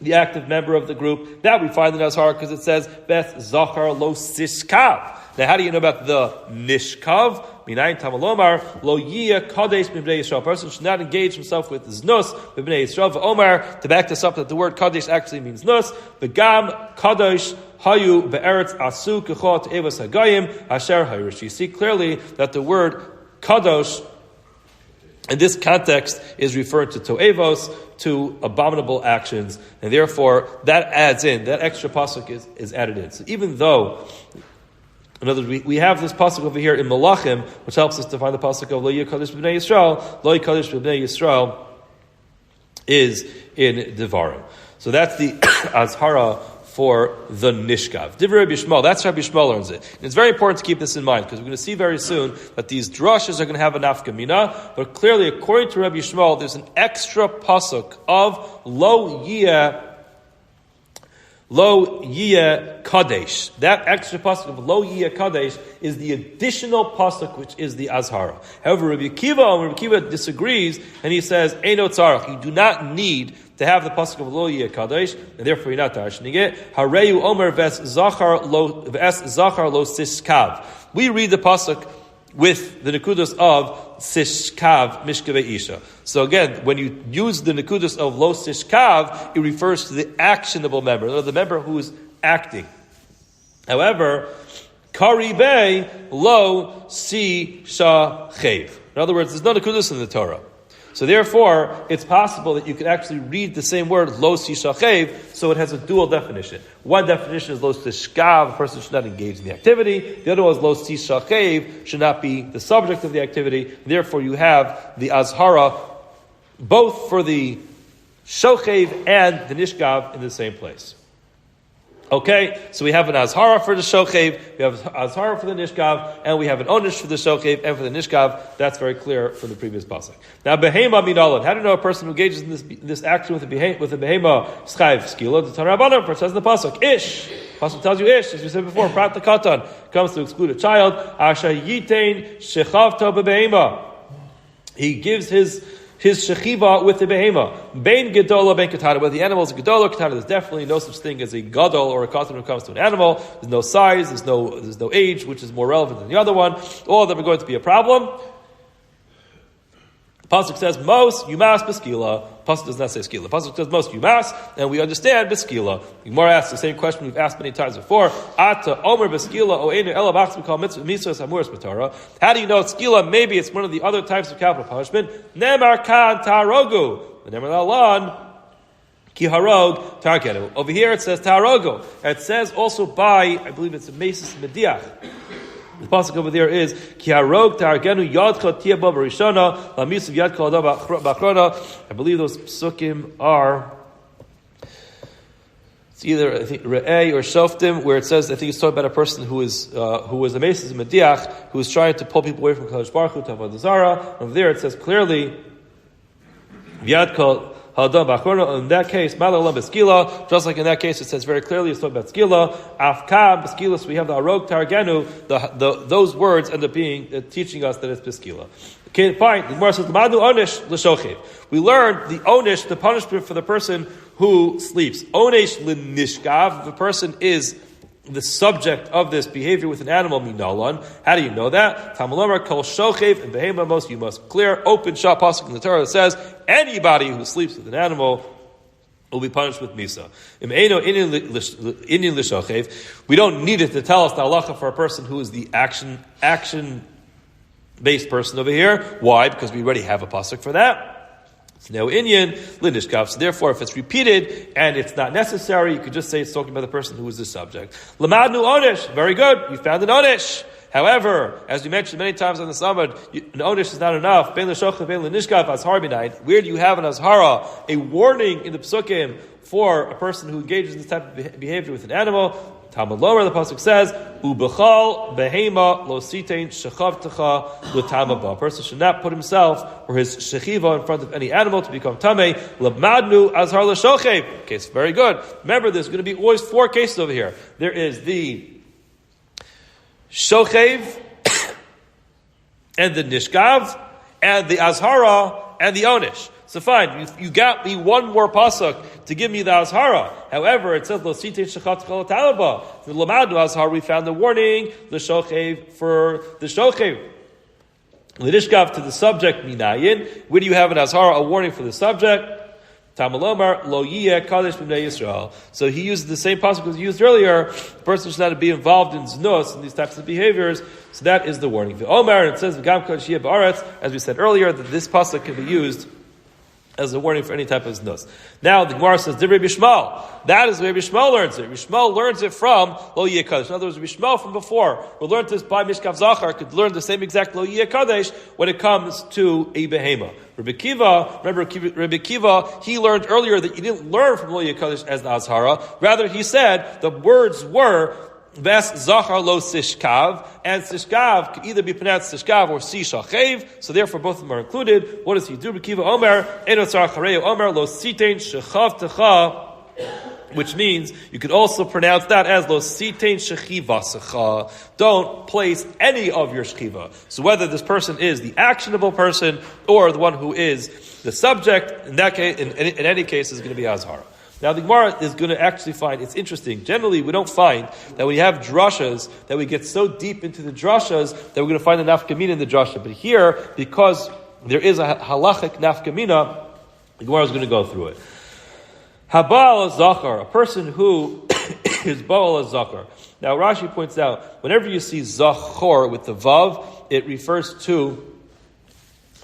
the active member of the group, that we find in azhar because it says beth zachar lo siskav. Now, how do you know about the nishkav? Minayin tamalomar lo yiyah kadesh b'bnei Yisrael. A person should not engage himself with znus b'bnei Yisrael. V'omar, to back this up, that the word kadesh actually means nus. V'gam kadesh hayu be'eretz asu k'chot evas hagayim asher hayrish. You see clearly that the word kadosh in this context is referred to tovos, to abominable actions, and therefore that adds in, that extra pasuk is added in. So even though, in other words, we have this pasuk over here in Malachim, which helps us to find the pasuk of Lo Yikadosh B'nei Yisrael. Lo Yikadosh B'nei Yisrael is in Devarim. So that's the azhara for the nishkav. Divrei Rabbi Shmuel, that's Rabbi Shmuel learns it. And it's very important to keep this in mind, because we're going to see very soon that these drushes are going to have a nafkamina, but clearly, according to Rabbi Shmuel, there's an extra pasuk of lo yiyah kadesh. That extra pasuk of lo yiyah kadesh is the additional pasuk, which is the azhara. However, Rabbi Akiva disagrees, and he says, Eino tzarach, you do not need to have the pasuk of lo yiyah kadesh, and therefore you're not darshaning it. Hareyu omer ves zachar lo siskav. We read the pasuk with the nekudos of sishkav mishkavei isha. So again, when you use the nekudos of lo sishkav, it refers to the actionable member, the member who is acting. However, karibei lo si shachev. In other words, there's no nekudos in the Torah. So therefore, it's possible that you could actually read the same word, lo si shachev, so it has a dual definition. One definition is lo si shkav, a person should not engage in the activity. The other one is lo si shachev, should not be the subject of the activity. Therefore, you have the azhara, both for the shochev and the nishkav in the same place. Okay, so we have an azhara for the shochev, we have an azhara for the nishkav, and we have an onish for the shochev and for the nishkav. That's very clear from the previous pasuk. Now, behema minalan. How do you know a person who engages in this action with a behema schayv skila? The Tanna Rabbanan says in the pasuk, ish. Pasuk tells you ish, as we said before, prat the katan comes to exclude a child. Asha yitain shechavta bebehema. He gives his shechiva with the behema. Bein gedola, bein katana. Whether the animal is a gedola or katana, there's definitely no such thing as a gadol or a katan when it comes to an animal. There's no size, there's no age, which is more relevant than the other one. All of them are going to be a problem. The pasuk says, Mos yumas beskila. The pasuk does not say skila. The pasuk says, Mos yumas, and we understand beskila. The Gemara asks the same question we've asked many times before. Ata omer beskila o einu ela bachs, we call mitzvahs hamuras b'Torah. How do you know it's skila? Maybe it's one of the other types of capital punishment. Nemar kan tarogu. Nemar lalan ki harog targenu. Over here it says tarogu. It says also by, I believe it's a mesis mediach. The pasuk over there is ki harog targenu yadcha tiyaba barishana lamisav yadcha adam b'achrona. I believe those psukim are, it's either I think Re'eh or Shoftim, where it says, I think it's talking about a person who was a mesis mediach, who is trying to pull people away from Kadosh Baruch Hu to Avodah Zarah. Over there it says clearly yadcha in that case, just like in that case, it says very clearly, it's talking about skila. Afkam, beskila, so we have the arog targenu, those words end up being teaching us that it's beskila. Okay, fine. The Gemara says, we learned the onish, the punishment for the person who sleeps. Onesh l'nishkav, the person is the subject of this behavior with an animal, minalan. How do you know that? Tamalomar kol shochev and behema mos. You must clear, open, shah pasuk in the Torah that says anybody who sleeps with an animal will be punished with misa. We don't need it to tell us the halacha for a person who is the action-based person over here. Why? Because we already have a pasuk for that. It's no Inyan, Lindishkav. So therefore, if it's repeated and it's not necessary, you could just say it's talking about the person who is the subject. Lamadnu Onish. Very good. You found an Onish. However, as we mentioned many times on the Talmud, an Onish is not enough. Ben l'shochav, ben l'nishkav, azhar b'nayin. Where do you have an azhara? A warning in the psukim for a person who engages in this type of behavior with an animal. Talmud lower, the pasuk says, "Ubechal behema lo sitein shechavtecha l'tamaba." A person should not put himself or his shechiva in front of any animal to become tamei. Labmadnu azhar l'shochev. Okay, it's very good. Remember, there's going to be always 4 cases over here. There is the shochev and the nishkav and the azhara and the onish. So fine, you got me one more pasuk to give me the azhara. However, it says, Lo sitei shechat chol talaba. The lamadu azhara, we found the warning, the shochev for the shochev. L'nishkav to the subject, minayin. Where do you have an azhara, a warning for the subject? Tamalomar lo yiyeh kadesh b'nei Yisrael. So he used the same pasuk as he used earlier. The person should not be involved in znus and these types of behaviors. So that is the warning. The Omer, it says v'gam kadesh yiyeh ba'aretz, as we said earlier, that this pasuk can be used as a warning for any type of znus. Now the Gemara says, Divrei Bishmal. That is where Bishmal learns it. Bishmal learns it from Lo Yiyeh Kadesh. In other words, Bishmal from before, we learned this by Mishkav Zachar, could learn the same exact Lo Yiyeh Kadesh when it comes to a behema. Rabbi Kiva, he learned earlier that he didn't learn from Lo Yiyeh Kadesh as the Azhara. Rather, he said the words were Ves Zachar Lo Sishkav, and Sishkav could either be pronounced Sishkav or Sishachev, so therefore both of them are included. What does he do? Rabbi Kiva Omer, Enotzar Chareu Omer, Lo Sitein Shechav Techa, which means you could also pronounce that as Lo Sitein Shechivasecha. Don't place any of your Shechiva. So whether this person is the actionable person or the one who is the subject, in that case, in any case, is going to be Azhara. Now the Gemara is going to actually find, it's interesting, generally we don't find that we have drashas, that we get so deep into the drashas that we're going to find a nafkamina in the drasha. But here, because there is a halachic nafkamina, the Gemara is going to go through it. Habal Zachar, a person who is Baal Zachar. Now Rashi points out, whenever you see Zachor with the Vav, it refers to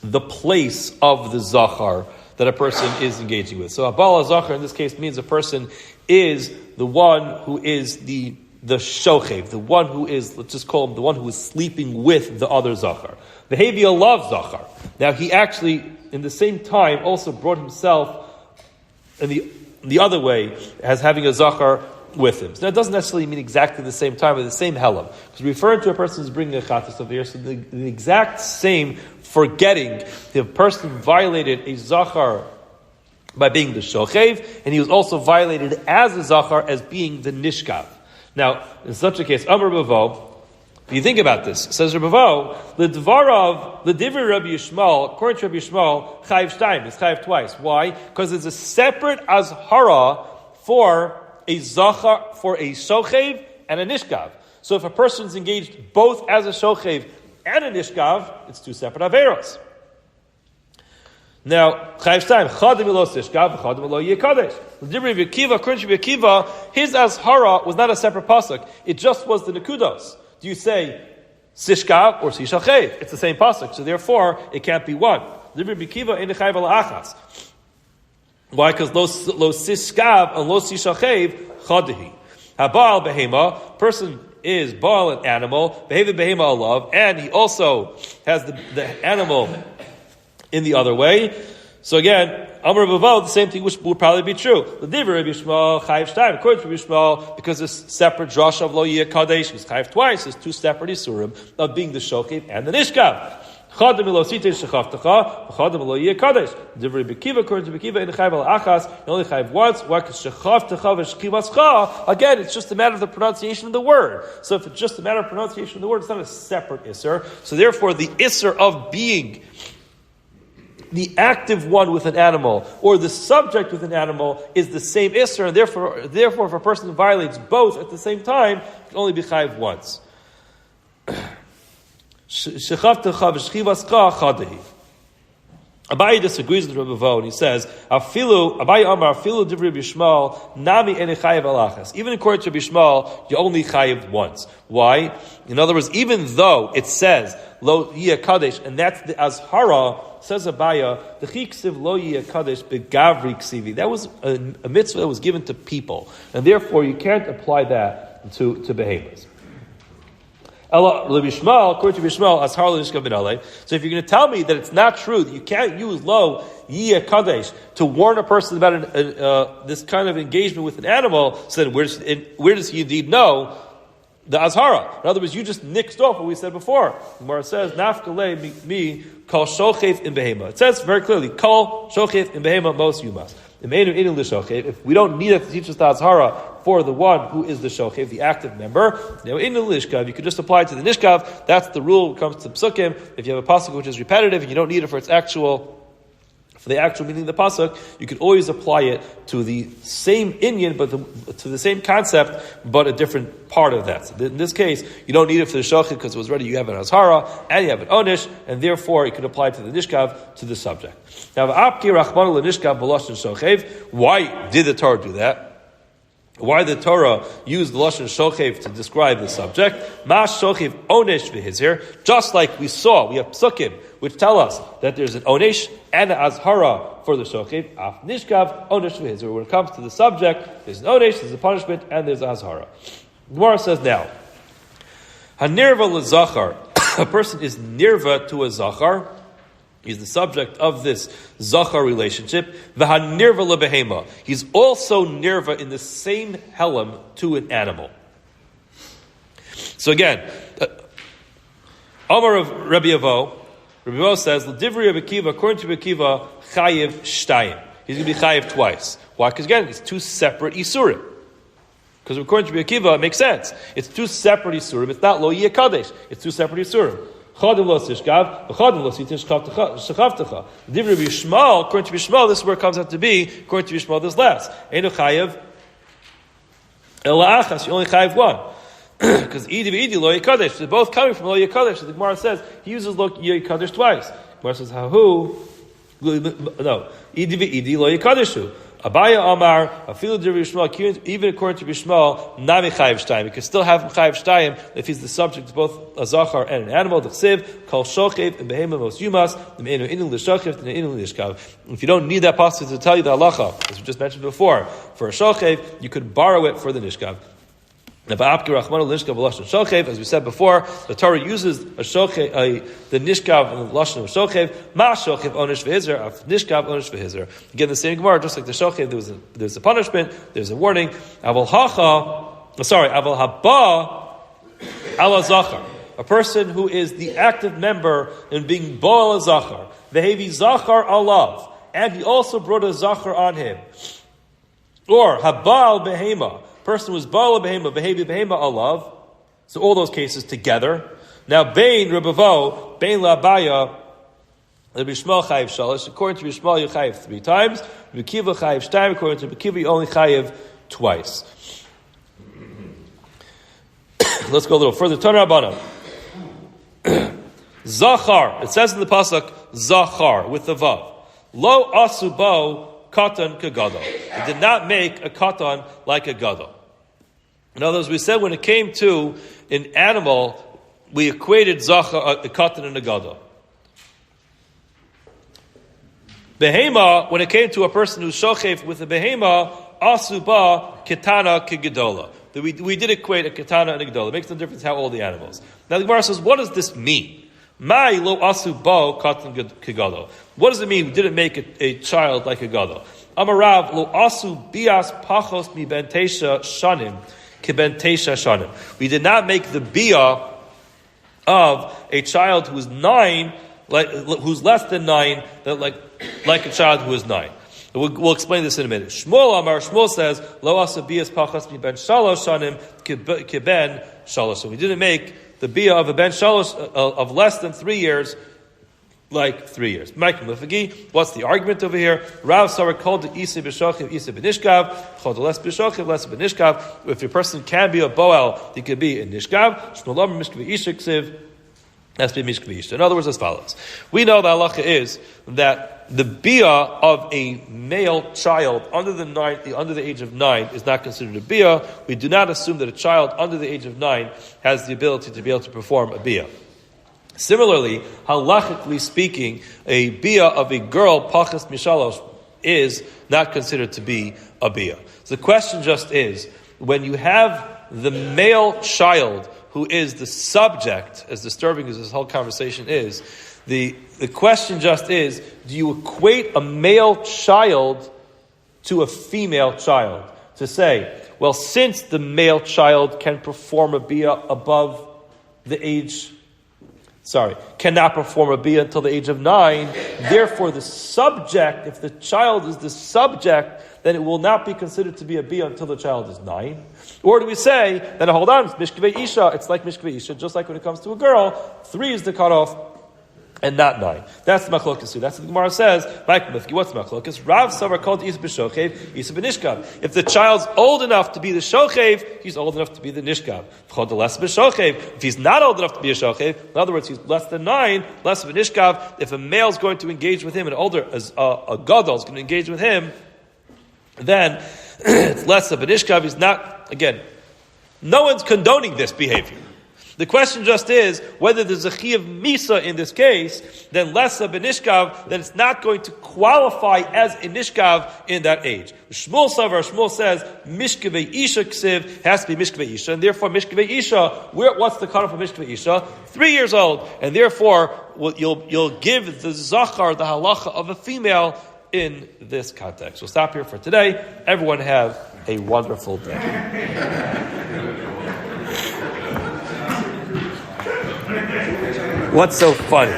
the place of the Zachar that a person is engaging with. So Abal HaZachar in this case means a person is the one who is the shochev, the one who is, let's just call him the one who is sleeping with the other Zachar. The Havia loves Zachar. Now he actually, in the same time, also brought himself in the other way as having a Zachar with him. So that doesn't necessarily mean exactly the same time or the same helam. Because referring to a person who's bringing a chatas over here, so the exact same forgetting, the person violated a zachar by being the shochev, and he was also violated as a zachar as being the nishkav. Now, in such a case, Amar Bavo, if you think about this, says Rabbi Bavo, the dvarav, the divri Rabbi Yishmael, according to Rabbi Yishmael, chayiv shtayim, it's chayiv twice. Why? Because it's a separate azhara for a zachar, for a shochev and a nishkav. So if a person's engaged both as a shochev and a nishkav, it's two separate averos. Now, chayiv shtayim, chadim lo sishkav, chadim lo yikadesh. The Rabbi Akiva, according to Rabbi Akiva, his azhara was not a separate pasuk; it just was the nekudos. Do you say sishkav or sishachev? It's the same pasuk, so therefore it can't be one. The Rabbi Akiva in the chayiv al achas. Why? Because lo sishkav and lo sishachev chadihi. Habal behema, person is baal an animal, beheva behema alav, and he also has the animal in the other way. So again, Amar Bavo, the same thing which would probably be true. The Divrei Rabbi Yishmael chayiv shtayim, according to Rabbi Yishmael, because this separate drasha of lo yiyeh kadesh is chayiv twice, is two separate isurim of being the shokev and the nishkav. Chadim lo sitei shechavtecha, chadim lo yiyeh kadesh. Divrei Bekiva, according to Bekiva, in the chayiv al achas, you only chayiv once. Why? Because shechavtecha v'shchivascha. Again, it's just a matter of the pronunciation of the word. So if it's just a matter of pronunciation of the word, it's not a separate isser. So therefore, the isser of being the active one with an animal or the subject with an animal is the same isser, and therefore, if a person violates both at the same time, it can only be chayiv once. Abaye disagrees with Rabbi Vo, and he says, Abaye Amar, Afilu Divrei Rabbi Yishmael, Nami ene chayiv alachas. Even according to Rabbi Yishmael, you only chayiv once. Why? In other words, even though it says, Lo yiyeh kadesh, and that's the azhara, says Abaye, the chiksiv lo yiyeh kadesh begavri ksivi. That was a mitzvah that was given to people, and therefore you can't apply that to behemoths. According to Bishmal, Ashar L'Nishkav Bin Alei. So if you're going to tell me that it's not true, that you can't use Lo Yiyeh Kadesh to warn a person about this kind of engagement with an animal, so then where does he indeed know the Azhara? In other words, you just nixed off what we said before. The Gemara says, Nafkalei mi kol shochev in behema. It says very clearly, kol shochev in behema mos yumas. If we don't need it to teach us the Azhara for the one who is the shochev, the active member, in the nishkav, you could just apply it to the nishkav. That's the rule when it comes to psukim. If you have a pasuk which is repetitive and you don't need it for its actual For the actual meaning of the pasuk, you could always apply it to the same inyan, but to the same concept, but a different part of that. So in this case, you don't need it for the shochid because it was ready. You have an azhara and you have an onish, and therefore it could apply to the nishkav, to the subject. Now, why did the Torah do that? Why did the Torah use the lashon shochev to describe the subject? Mas shochev onesh v'hizir. Just like we saw, we have psukim which tell us that there's an onesh and an azhara for the shochev. Af nishkav onesh v'hizir. When it comes to the subject, there's an onesh, there's a punishment, and there's an azhara. The Gemara says now, hanirva l'zachar. A person is nirva to a zachar. He's the subject of this zachar relationship. V'hanirva lebehema. He's also nirva in the same helam to an animal. So again, Amar of Rabbi Avo says, L'divri Rabbi Akiva, according to Rabbi Akiva, chayiv shtayim. He's going to be chayiv twice. Why? Because again, it's two separate isurim. Because according to Rabbi Akiva, it makes sense. It's two separate isurim. It's not lo yeh kadesh. It's two separate isurim. Chadim lo tishkav, v'chadim lo tishkav. Divri Bishmal, according to Bishmal, this is where it comes out to be. According to Bishmal, this last. Einu chayev ela achas. You only chayev one, because idi v'idi lo yikadesh. They're both coming from lo yikadesh. The Gemara says he uses lo yikadesh twice. The Gemara says hahu. No, idi v'idi lo yikadeshu. Abaya Amar, Afilu Divri Bishmal, even according to Bishmal, Nami Chayiv Shtayim. You can still have him Chayiv Shtayim if he's the subject of both a zachar and an animal. The Chsiv, Kol Shochev, and Behema Mos Yumas, the Meinu Inu L'Shochev, and the Inu L'Ishkav. If you don't need that passage to tell you the halacha, as we just mentioned before, for a Shochev, you could borrow it for the Nishkav. As we said before, the Torah uses the nishkav and the lashon of shochev. Ma shochev onish v'hizr, nishkav onish v'hizr. Again, the same Gemara, just like the shochev, there's a punishment, there's a warning. Aval haba ala zachar, a person who is the active member in being bo ala zachar, v'hevi zachar alav, and he also brought a zachar on him, or haba al behema. Person was Baal Behema, Behevi Behema Alav. So all those cases together. Now, Bain Rebavo, Bain Labaya, Rabbi Shmuel Chayiv Shalosh. According to Rabbi Shmuel, you Chayiv 3 times. Rabbi Kiva Chayiv Shtayim. According to Rabbi Kiva, you only Chayiv twice. Let's go a little further. Torah Rabbana. Zachar. It says in the pasuk Zachar with the vav. Lo asubo katan kagadol. He did not make a katan like a gadol. In other words, we said when it came to an animal, we equated zachar, a katan and a gadol. Behema, when it came to a person who's shochef with a behema, asuba ketana kegadola. We did equate a ketana and a gadola. It makes no difference how old the animal is. Now the Gemara says, what does this mean? Mai lo asu bo katan kegadol. What does it mean? We didn't make a child like a gadol. Amarav lo asu bias pachos mi ben teisha shanim ke ben teisha shanim. We did not make the bia of a child who is 9, who's less than 9, like a child who is 9. We'll explain this in a minute. Shmuel says lo asu bias pachos mi ben shalosh shanim ke ben shalosh. We didn't make the bia of a ben shalosh of less than 3 years, like 3 years. What's the argument over here? Rav Sarah called the Isa b'shochiv, Isa b'nishkav, called the less b'shochiv, less b'nishkav. If a person can be a boel, he could be a nishkav. Shmuel mishkav isha ksiv. That's be mishkav isha. In other words, as follows: we know the halacha is that the bia of a male child under the age of 9 is not considered a bia. We do not assume that a child under the age of 9 has the ability to be able to perform a bia. Similarly, halachically speaking, a bia of a girl, pachas mishalosh, is not considered to be a bia. So the question just is, when you have the male child who is the subject, as disturbing as this whole conversation is, the question just is, do you equate a male child to a female child? To say, well, since the male child can perform a bia above the age, cannot perform a bia until the age of 9, therefore the subject, if the child is the subject, then it will not be considered to be a bia until the child is 9. Or do we say, then hold on, it's mishkvei isha, it's like mishkvei isha, just like when it comes to a girl, 3 is the cutoff, and not 9. That's the machlokas. That's what the Gemara says. What's the machlokas? Rav Savar called Isa b'shochev, Isa b'nishkav. If the child's old enough to be the shochev, he's old enough to be the nishkav. Chod less b'shochev. If he's not old enough to be a shochev, in other words, he's less than 9, less of a nishkav. If a male's going to engage with him, an older, a gadol is going to engage with him, then it's less of a nishkav. He's not, again, no one's condoning this behavior. The question just is whether there's a chi of misa in this case, then less of a nishkav, then it's not going to qualify as a nishkav in that age. Shmuel says mishkavei isha ksiv has to be mishkavei isha, and therefore mishkavei isha. What's the cutoff of mishkavei isha? 3 years old, and therefore you'll give the zachar the halacha of a female in this context. We'll stop here for today. Everyone have a wonderful day. What's so funny?